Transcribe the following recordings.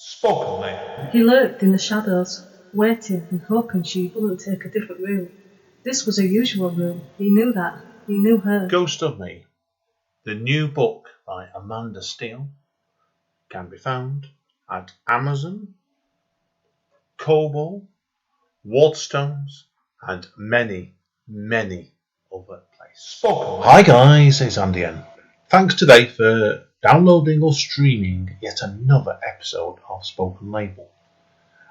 Spoken Labour. He lurked in the shadows, waiting and hoping she wouldn't take a different route. This was her usual room. He knew that. He knew her. Ghost of Me, the new book by Amanda Steele, can be found at Amazon, Kobo, Waterstones, and many, many other places. Hi guys, it's Andy N. Thanks today for downloading or streaming yet another episode of Spoken Label.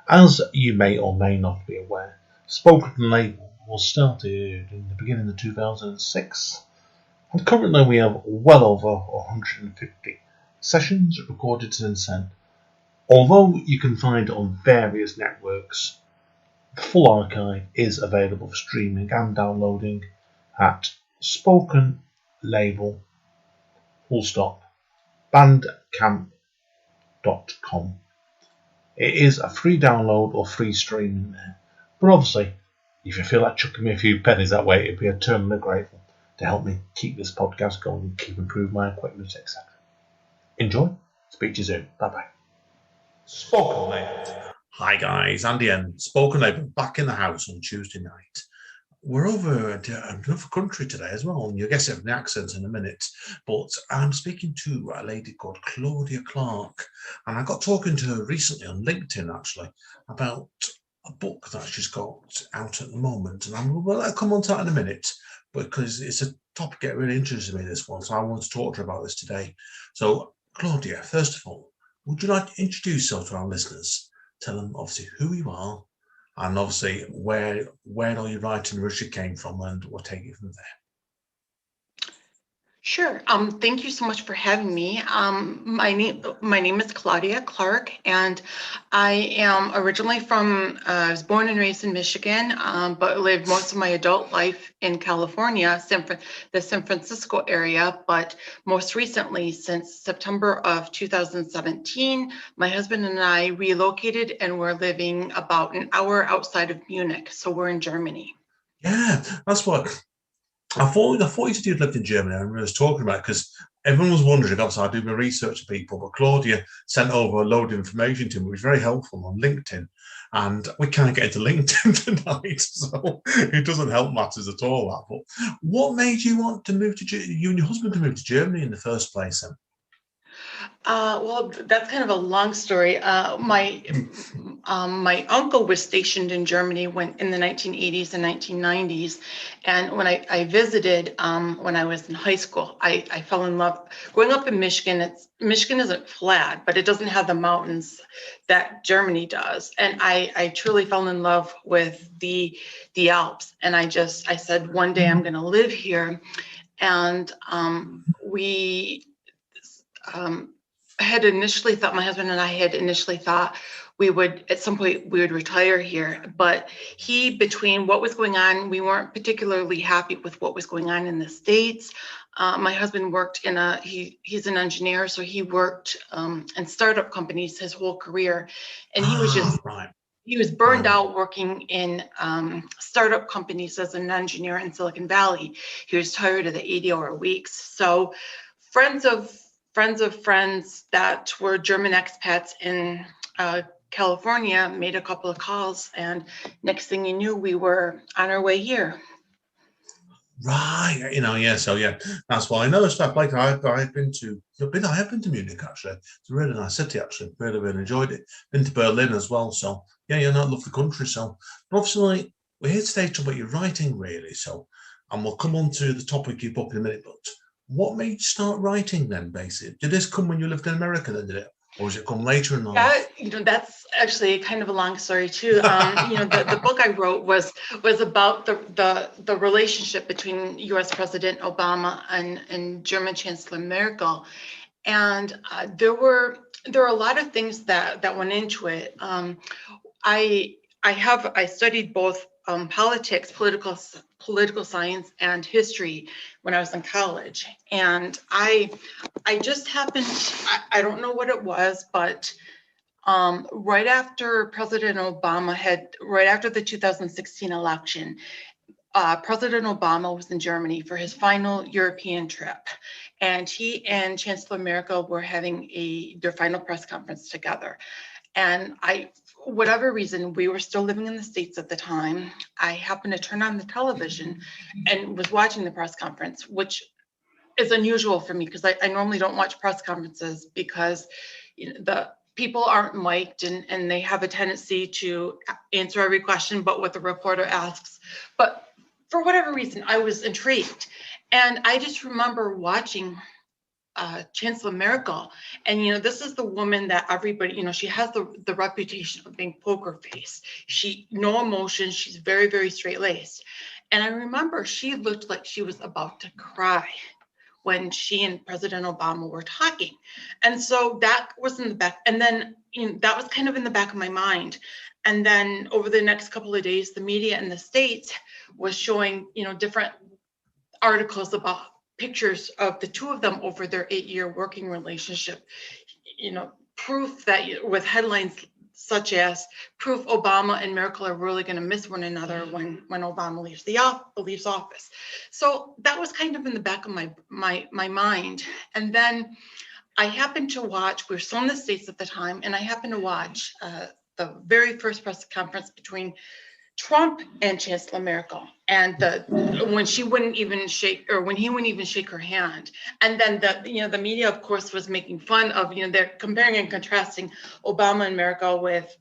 As you may or may not be aware, Spoken Label was started in the beginning of 2006, and currently we have well over 150 sessions recorded since then. Although you can find it on various networks, the full archive is available for streaming and downloading at Spoken Label bandcamp.com. It is a free download or free streaming there, but obviously, if you feel like chucking me a few pennies that way, it'd be eternally grateful to help me keep this podcast going and keep improving my equipment, etc. Enjoy. Speak to you soon. Bye bye. Spoken Label. Hi guys, Andy N. Spoken Label back in the house on Tuesday night. We're over another country today as well, and you'll guess it from the accent in a minute. But I'm speaking to a lady called Claudia Clark, and I got talking to her recently on LinkedIn actually about a book that she's got out at the moment, and I'll come on to that in a minute because it's a topic that really interested me, this one, so I want to talk to her about this today. So, Claudia, first of all, would you like to introduce yourself to our listeners? Tell them obviously who you are, and obviously where all your writing originally came from, and we'll take it from there. Sure. Thank you so much for having me. My name is Claudia Clark, and I am originally I was born and raised in Michigan, but lived most of my adult life in California, the San Francisco area. But most recently, since September of 2017, my husband and I relocated, and we're living about an hour outside of Munich. So we're in Germany. Yeah, that's what I thought you said you'd lived in Germany. I remember I was talking about it because everyone was wondering. Obviously, I do my research to people, but Claudia sent over a load of information to me, which was very helpful on LinkedIn. And we can't get into LinkedIn tonight, so it doesn't help matters at all. That. But what made you want to move to you and your husband to move to Germany in the first place? Then? Well, that's kind of a long story. My uncle was stationed in Germany in the 1980s and 1990s, and when I visited when I was in high school, I fell in love. Growing up in Michigan, Michigan isn't flat, but it doesn't have the mountains that Germany does, and I truly fell in love with the Alps. And I said one day I'm going to live here, and we. My husband and I had initially thought at some point we would retire here, but between what was going on, we weren't particularly happy with what was going on in the States. My husband worked he's an engineer, so he worked in startup companies his whole career, and he was just, he was burned out working in startup companies as an engineer in Silicon Valley. He was tired of the 80-hour weeks. So friends of friends that were German expats in California made a couple of calls, and next thing you knew, we were on our way here. Right, so that's why I know stuff. Like I've been to Munich actually. It's a really nice city actually. Really, really enjoyed it. Been to Berlin as well. So I love the country. So obviously we're here today to talk about your writing really. So, and we'll come on to the topic you put in a minute. But what made you start writing then, basically? Did this come when you lived in America then, did it? Or was it come later in life? Yeah, that's actually kind of a long story too. The book I wrote was about the relationship between U.S. President Obama and German Chancellor Merkel, and there were a lot of things that went into it. I studied both politics, political science, and history when I was in college, and I just happened, I don't know what it was, but right after right after the 2016 election, President Obama was in Germany for his final European trip, and he and Chancellor Merkel were having their final press conference together. And whatever reason, we were still living in the States at the time. I happened to turn on the television and was watching the press conference, which is unusual for me because I normally don't watch press conferences because the people aren't mic'd and they have a tendency to answer every question but what the reporter asks. But for whatever reason, I was intrigued. And I just remember watching Chancellor Merkel. And, this is the woman that everybody, she has the reputation of being poker face. No emotion. She's very, very straight laced. And I remember she looked like she was about to cry when she and President Obama were talking. And so that was in the back. And then, that was kind of in the back of my mind. And then over the next couple of days, the media in the States was showing, different articles about pictures of the two of them over their 8-year working relationship, proof that with headlines such as proof Obama and Merkel are really going to miss one another when Obama leaves office. So that was kind of in the back of my mind. And then I happened to watch, we were still in the States at the time, and I happened to watch the very first press conference between Trump and Chancellor Merkel, and when he wouldn't even shake her hand. And then the media, of course, was making fun of, they're comparing and contrasting Obama and Merkel with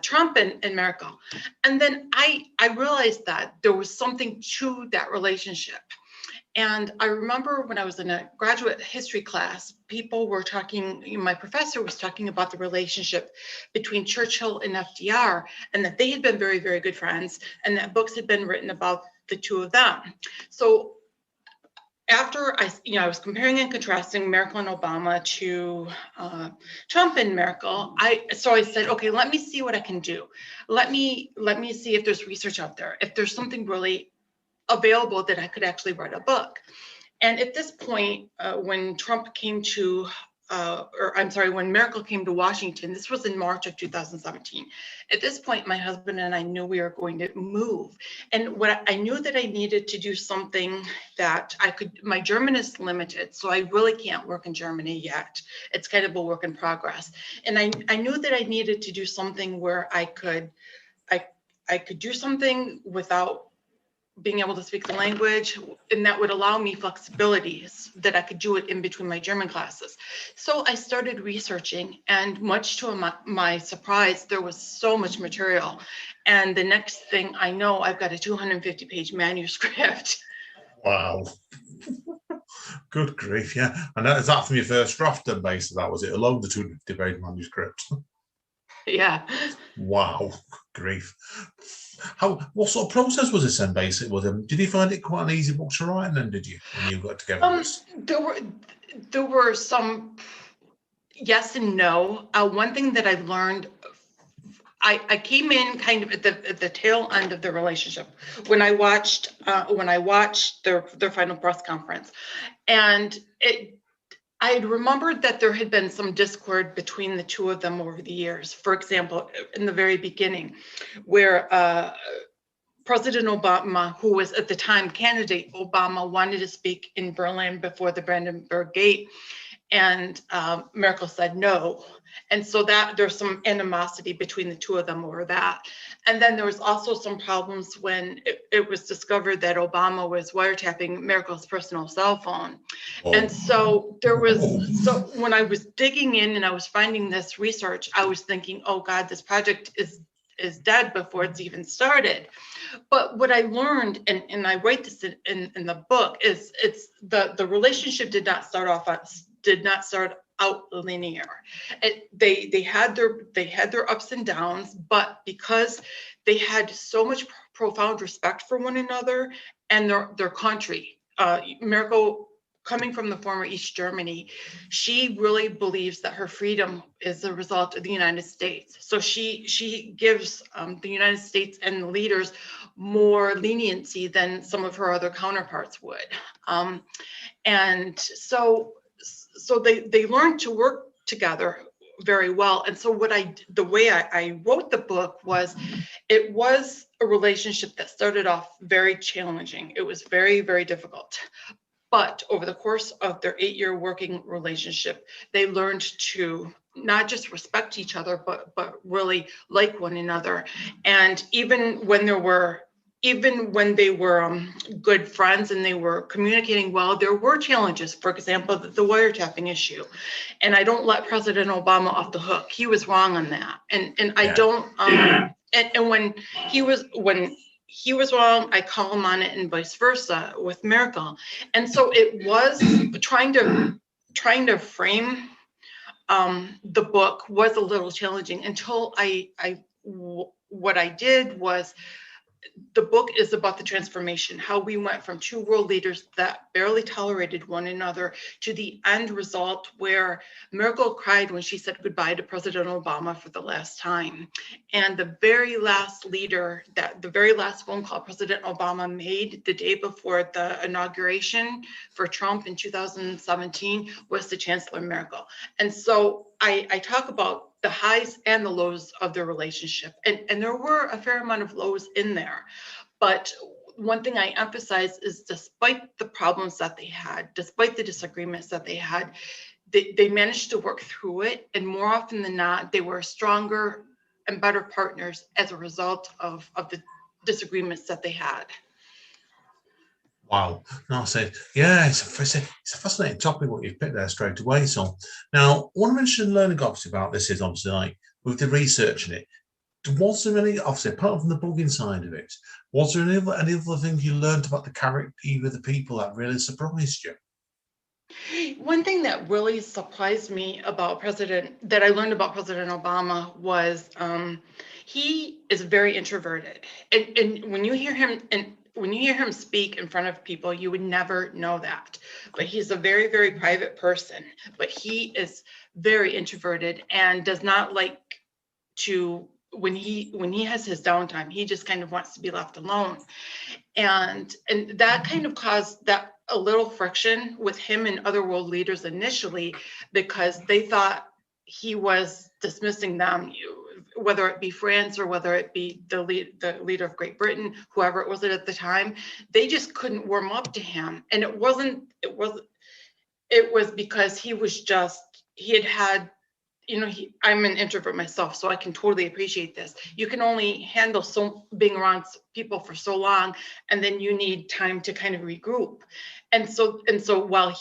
Trump and Merkel. And then I realized that there was something to that relationship. And I remember when I was in a graduate history class, people were talking, my professor was talking about the relationship between Churchill and FDR, and that they had been very, very good friends, and that books had been written about the two of them. So after I was comparing and contrasting Merkel and Obama to Trump and Merkel, so I said, okay, let me see what I can do. Let me see if there's research out there, if there's something really available that I could actually write a book. And at this point, when when Merkel came to Washington, this was in March of 2017. At this point, my husband and I knew we were going to move. And I knew that I needed to do something that my German is limited, so I really can't work in Germany yet. It's kind of a work in progress. And I knew that I needed to do something where I could do something without being able to speak the language, and that would allow me flexibilities that I could do it in between my German classes. So I started researching, and much to my surprise, there was so much material. And the next thing I know, I've got a 250-page manuscript. Wow. Good grief, yeah. And is that from your first draft then, based on that? Was it alone, the 250-page manuscript? Yeah. Wow, grief. What sort of process was this then, basically? Did you find it quite an easy book to write then, did you, when you got together? There were some yes and no. One thing that I learned, I came in kind of at the tail end of the relationship when I watched their final press conference, and I had remembered that there had been some discord between the two of them over the years. For example, in the very beginning, where President Obama, who was at the time candidate Obama, wanted to speak in Berlin before the Brandenburg Gate, and Merkel said no. And so that there's some animosity between the two of them over that. And then there was also some problems when it was discovered that Obama was wiretapping Merkel's personal cell phone. Oh. And so when I was digging in and I was finding this research, I was thinking, oh God, this project is dead before it's even started. But what I learned, and I write this in the book, is it's the relationship did not start out linear. They had their ups and downs, but because they had so much profound respect for one another and their country, Merkel, coming from the former East Germany, she really believes that her freedom is a result of the United States. So she gives the United States and the leaders more leniency than some of her other counterparts would. And so they learned to work together very well. And so the way I wrote the book was, it was a relationship that started off very challenging. It was very, very difficult. But over the course of their 8-year working relationship, they learned to not just respect each other, but really like one another. And even when they were good friends and they were communicating well, there were challenges. For example, the wiretapping issue. And I don't let President Obama off the hook. He was wrong on that. And I don't, and when he was wrong, I call him on it, and vice versa with Merkel. And so it was trying to frame the book was a little challenging until what I did was, the book is about the transformation, how we went from two world leaders that barely tolerated one another to the end result where Merkel cried when she said goodbye to President Obama for the last time. And the very last phone call President Obama made the day before the inauguration for Trump in 2017 was to Chancellor Merkel. And so I talk about the highs and the lows of their relationship. And there were a fair amount of lows in there. But one thing I emphasize is, despite the problems that they had, despite the disagreements that they had, they managed to work through it. And more often than not, they were stronger and better partners as a result of the disagreements that they had. Wow. No, I said, yeah, it's a fascinating topic what you've picked there straight away. So now, one of the interesting learning obviously about this is obviously like with the research in it. Was there any, obviously apart from the bugging side of it, was there any other things you learned about the character of the people that really surprised you? One thing that really surprised me that I learned about President Obama was he is very introverted. And when you hear him speak in front of people, you would never know that. But he's a very, very private person. But he is very introverted and does not like to, when he has his downtime, he just kind of wants to be left alone. And that kind of caused that a little friction with him and other world leaders initially, because they thought he was dismissing them, whether it be France or whether it be the leader of Great Britain, whoever it was at the time. They just couldn't warm up to him. And it was because he had I'm an introvert myself, so I can totally appreciate this. You can only handle being around people for so long, and then you need time to kind of regroup. And so while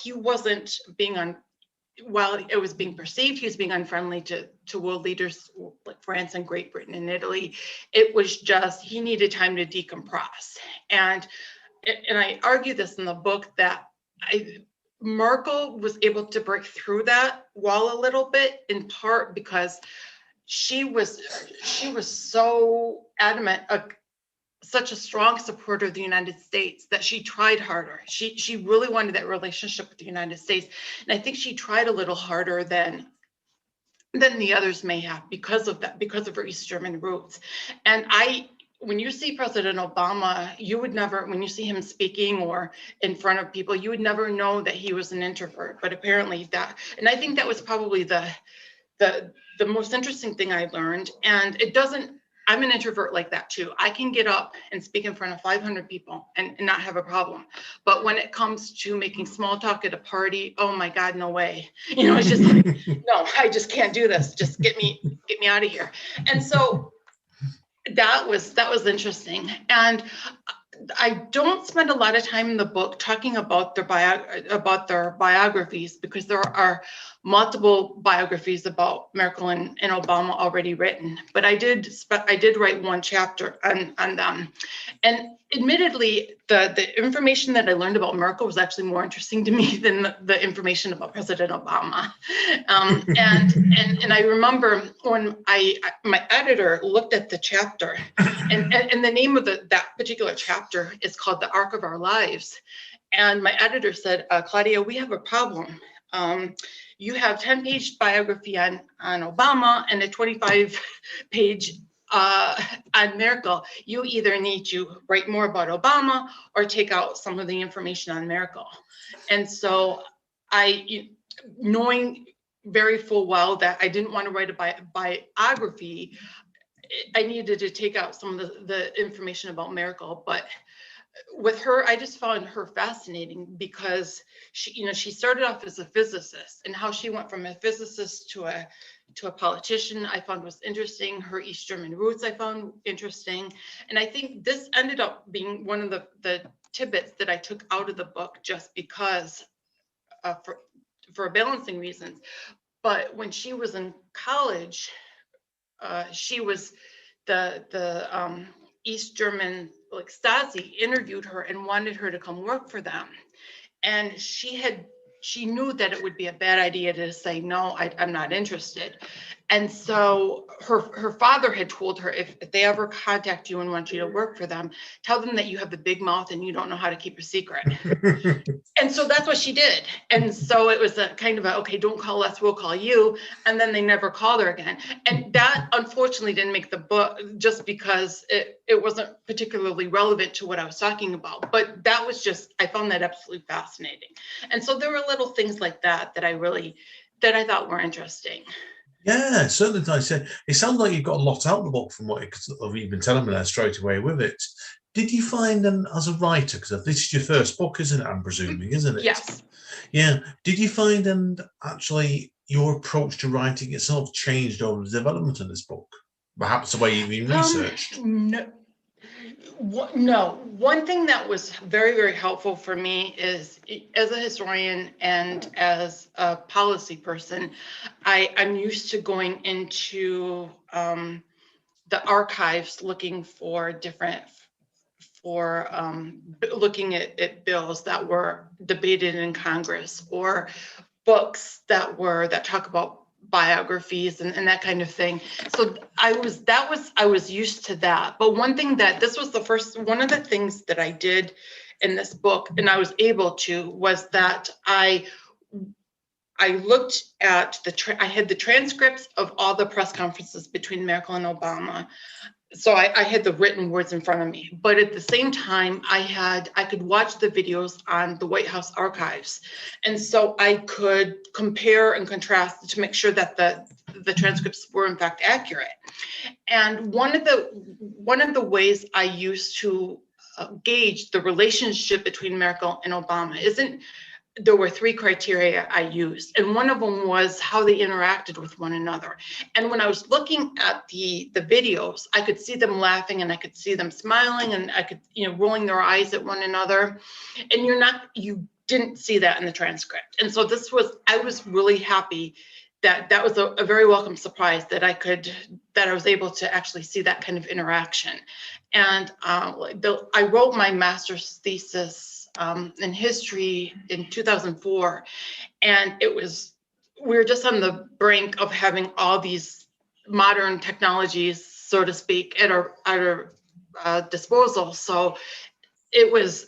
it was being perceived he was being unfriendly to world leaders like France and Great Britain and Italy, it was just he needed time to decompress. And I argue this in the book that Merkel was able to break through that wall a little bit, in part because she was so adamant, such a strong supporter of the United States, that she tried harder. She really wanted that relationship with the United States, and I think she tried a little harder than the others may have because of her East German roots. And when you see President Obama, you would never, when you see him speaking or in front of people, you would never know that he was an introvert. But apparently and I think that was probably the most interesting thing I learned. And I'm an introvert like that too. I can get up and speak in front of 500 people and not have a problem. But when it comes to making small talk at a party, oh my God, no way. It's just like, no, I just can't do this. Just get me out of here. And so that was interesting. And I don't spend a lot of time in the book talking about their biographies, because there are multiple biographies about Merkel and Obama already written. But I did write one chapter on them. And admittedly, the information that I learned about Merkel was actually more interesting to me than the information about President Obama. And I remember when my editor looked at the chapter, and the name of that particular chapter is called The Arc of Our Lives. And my editor said, Claudia, we have a problem. You have 10-page biography on Obama and a 25-page on Merkel. You either need to write more about Obama or take out some of the information on Merkel. And so knowing very full well that I didn't want to write a biography, I needed to take out some of the information about Merkel. But with her, I just found her fascinating, because she started off as a physicist, and how she went from a physicist to to a politician I found was interesting. Her East German roots I found interesting. And I think this ended up being one of the tidbits that I took out of the book just because for balancing reasons. But when she was in college, she was the East German, like Stasi interviewed her and wanted her to come work for them. And she knew that it would be a bad idea to say, no, I'm not interested. And so her father had told her, if they ever contact you and want you to work for them, tell them that you have the big mouth and you don't know how to keep a secret. And so that's what she did. And so it was a kind of okay, don't call us, we'll call you. And then they never called her again. And that unfortunately didn't make the book, just because it wasn't particularly relevant to what I was talking about. But that was just, I found that absolutely fascinating. And so there were little things like that that I thought were interesting. Yeah, certainly. I said it sounds like you've got a lot out of the book from what you've been telling me there straight away with it. Did you find them as a writer, because this is your first book, isn't it? I'm presuming, isn't it? Yes. Yeah. Did you find actually your approach to writing itself changed over the development of this book? Perhaps the way you've been researched? No. One thing that was very, very helpful for me is, as a historian and as a policy person, I'm used to going into the archives looking for looking at bills that were debated in Congress, or books that talk about biographies and that kind of thing. So I was used to that. But one of the things that I did in this book, and I was able to, was that I looked at I had the transcripts of all the press conferences between Merkel and Obama. So I had the written words in front of me, but at the same time, I could watch the videos on the White House archives. And so I could compare and contrast to make sure that the transcripts were in fact accurate. And one of the ways I used to gauge the relationship between Merkel and Obama there were three criteria I used, and one of them was how they interacted with one another. And when I was looking at the videos, I could see them laughing and I could see them smiling and I could, rolling their eyes at one another. And you didn't see that in the transcript. And so I was really happy that was a very welcome surprise that I was able to actually see that kind of interaction. And I wrote my master's thesis in history in 2004, and we were just on the brink of having all these modern technologies, so to speak, at our disposal. So it was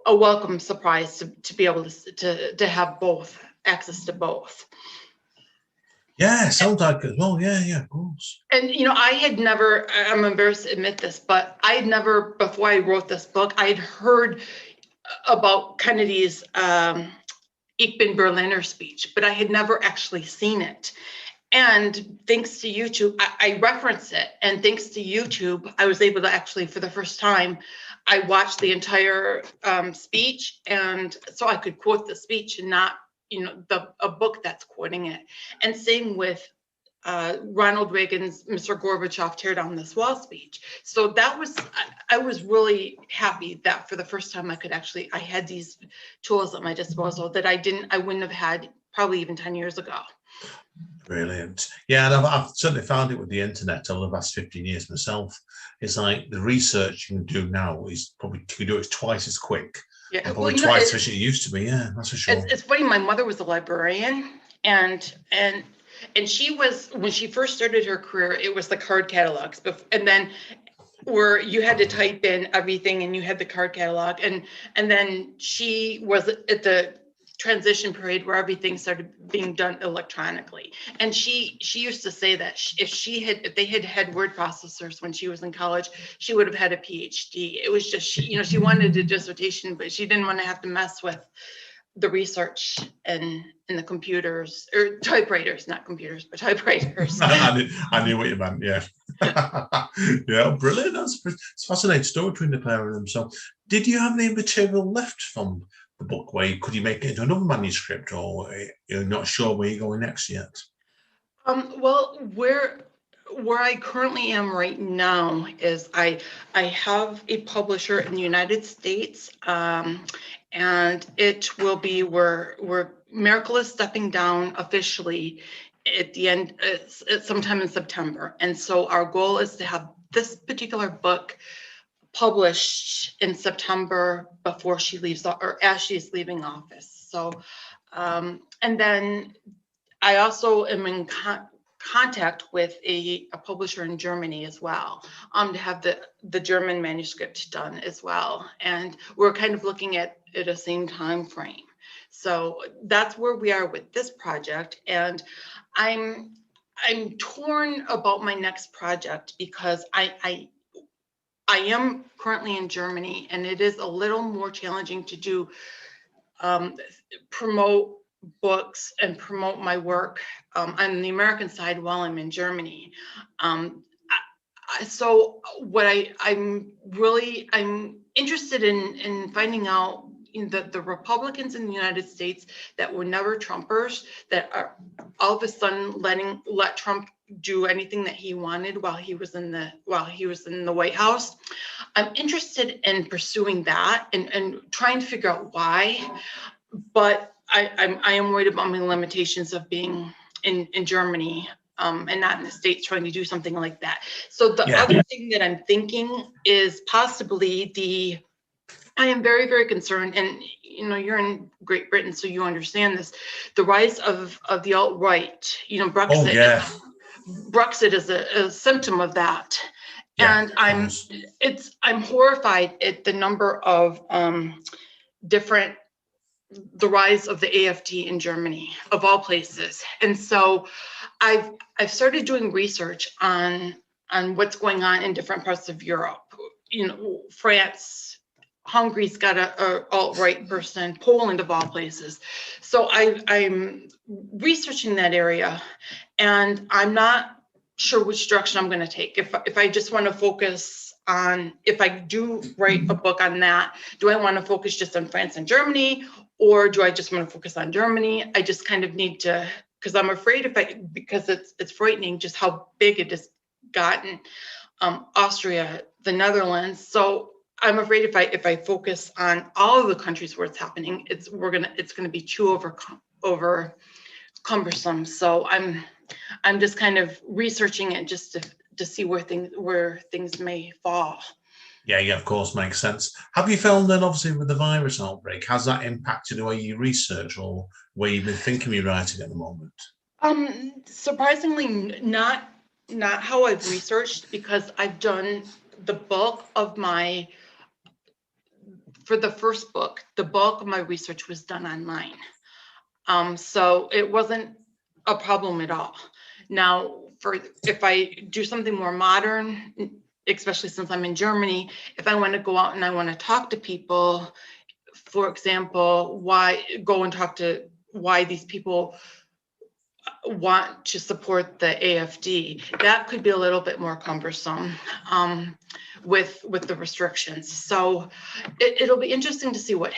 a welcome surprise to be able to have both, access to both. Yeah, sounds like it. Oh, yeah, of course. And, I had never, I'm embarrassed to admit this, but I had never, before I wrote this book, I had heard about Kennedy's Ich bin Berliner speech, but I had never actually seen it. And thanks to YouTube, I referenced it. And thanks to YouTube, I was able to actually, for the first time, I watched the entire speech. And so I could quote the speech and not, a book that's quoting it. And same with Ronald Reagan's Mr. Gorbachev tear down this wall speech. So I was really happy that for the first time I had these tools at my disposal that I wouldn't have had probably even 10 years ago. Brilliant. Yeah, and I've certainly found it with the internet over the last 15 years myself. It's like the research you can do now is probably, you can do it twice as quick. Yeah, and probably twice as it used to be. Yeah, that's for sure. It's funny. My mother was a librarian, and she was, when she first started her career, it was the card catalogs, and then where you had to type in everything and you had the card catalog, and then she was at the transition period where everything started being done electronically. And she used to say that if they had word processors when she was in college, she would have had a PhD. It was just, she wanted a dissertation, but she didn't want to have to mess with the research and the computers, or typewriters, not computers, but typewriters. I knew what you meant. Yeah. Yeah, brilliant. It's a fascinating story between the pair of them. So did you have any material left from the book could you make it into another manuscript, or you're not sure where you're going next yet? Well, where I currently am right now is I have a publisher in the United States, and it will be where Merkel is stepping down officially at the end, it's sometime in September, and so our goal is to have this particular book published in September before she leaves, or as she's leaving office. So, and then I also am in contact with a publisher in Germany as well, to have the German manuscript done as well. And we're kind of looking at a same time frame. So that's where we are with this project. And I'm torn about my next project because I am currently in Germany, and it is a little more challenging to do promote books and promote my work on the American side while I'm in Germany. So what I'm interested in finding out, the Republicans in the United States that were never Trumpers, that are all of a sudden let Trump do anything that he wanted while he was in the White House. I'm interested in pursuing that and trying to figure out why. But I am worried about my limitations of being in Germany, and not in the States, trying to do something like that. So the other thing that I'm thinking is possibly I am very, very concerned, and you're in Great Britain, so you understand this, the rise of the alt-right, Brexit. Oh, yeah. Brexit is a symptom of that. Yeah, and I'm horrified at the number of the rise of the AfD in Germany, of all places. And so I've started doing research on what's going on in different parts of Europe. France, Hungary's got a alt-right person, Poland of all places. So I'm researching that area, and I'm not sure which direction I'm going to take. If I just want to focus on, if I do write a book on that, do I want to focus just on France and Germany, or do I just want to focus on Germany? I just kind of need to, because I'm afraid because it's frightening just how big it has gotten. Austria, the Netherlands. So I'm afraid if I focus on all of the countries where it's happening, it's gonna be too over cumbersome. So I'm just kind of researching it just to see where things may fall. Yeah, of course, makes sense. Have you found then, obviously, with the virus outbreak, has that impacted the way you research or where you've been thinking of writing at the moment? Surprisingly, not how I've researched, because I've done the bulk of for the first book, the bulk of my research was done online. So it wasn't a problem at all. Now, if I do something more modern, especially since I'm in Germany, if I want to go out and I want to talk to people, for example, why these people want to support the AfD, that could be a little bit more cumbersome with the restrictions. So it'll be interesting to see what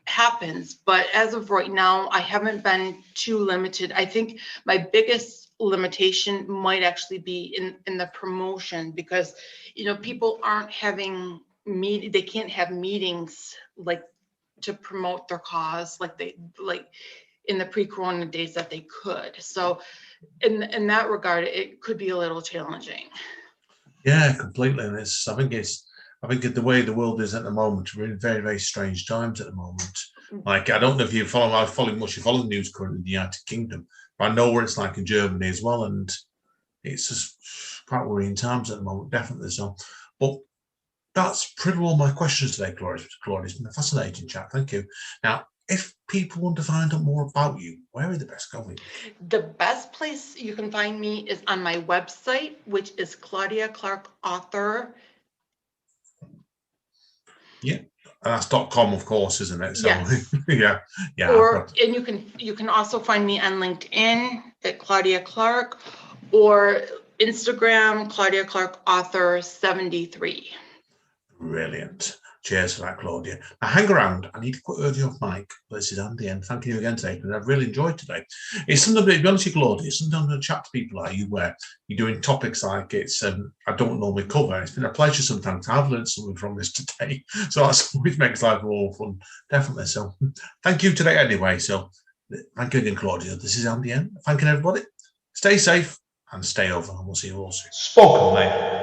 happens. But as of right now, I haven't been too limited. I think my biggest limitation might actually be in the promotion, because people aren't having they can't have meetings like to promote their cause like in the pre-corona days that they could. So in that regard, it could be a little challenging. Yeah, completely. And I think the way the world is at the moment, we're in very, very strange times at the moment. Like, I don't know if you follow the news currently in the United Kingdom, but I know where it's like in Germany as well. And it's just quite worrying times at the moment, definitely. So, but that's pretty well my questions today, Claudia. It's been a fascinating chat. Thank you. Now, if people want to find out more about you, where are the best going? The best place you can find me is on my website, which is Claudia Clark Author. Yeah, and that's .com, of course, isn't it? So, yes. yeah. And you can also find me on LinkedIn at Claudia Clark, or Instagram, Claudia Clark Author 73. Brilliant. Cheers for that, Claudia. Now, hang around. I need to quick word you off mic. This is Andy, and thank you again today. And I've really enjoyed today. It's something, to be honest with you, Claudia, sometimes I chat to people like you where you're doing topics like it's I don't normally cover. It's been a pleasure sometimes. I've learned something from this today. So that's always makes life more fun, definitely. So thank you today anyway. So thank you again, Claudia. This is Andy, thanking everybody. Stay safe and stay over, and we'll see you all soon. Spoken, mate.